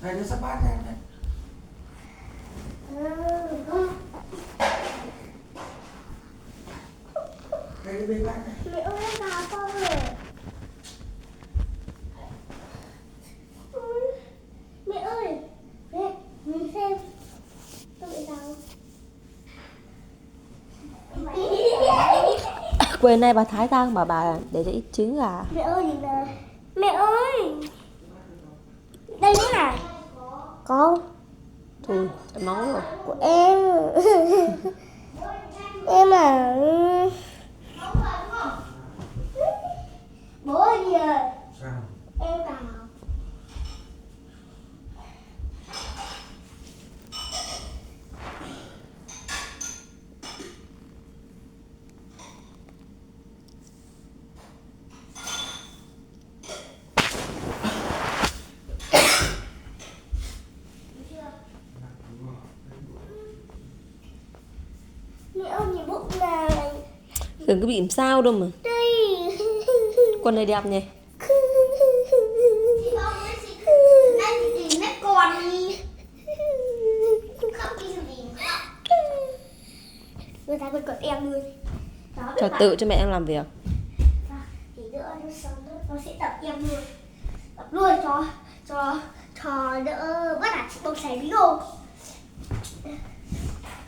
Này nó sắp bát này. Đây bên bát này. Mẹ ơi em vào con rồi. Mẹ ơi, mẹ nhìn xem. Con bị sao? Quên nay bà thái tang mà bà để cho ít trứng gà. Mẹ ơi nhìn nè. Mẹ ơi. Đây nữa này. Con Thôi em nóng rồi. của em. Em à. Bố ơi kìa. Sao? Em vào. Mẹ ơi nhìn bụng này. Đừng có bị làm sao đâu mà. Đây. Quần này đẹp nhỉ. Người ta còn em luôn. Cho tự cho mẹ em làm việc. Tí nữa nó xong nó sẽ tập em luôn. Tập luôn cho đỡ bắt đặt bông sấy bí đồ.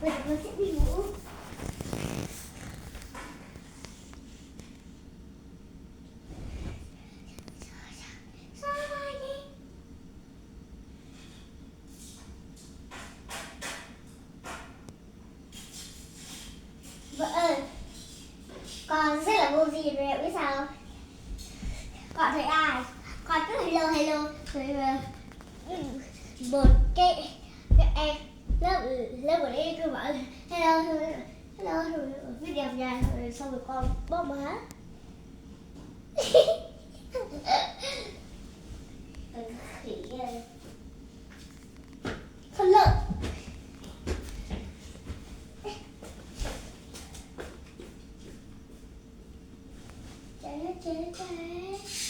Bây giờ nó sẽ đi ngủ. Vợ ơi, con rất là vô gì rồi em biết sao không? Con thấy ai? Con cứ hello rồi một cái em lớp của đây cứ bảo hello rồi viết đẹp nhài rồi xong rồi con bóp má. Khỉ ghê. Con lợn. Chết.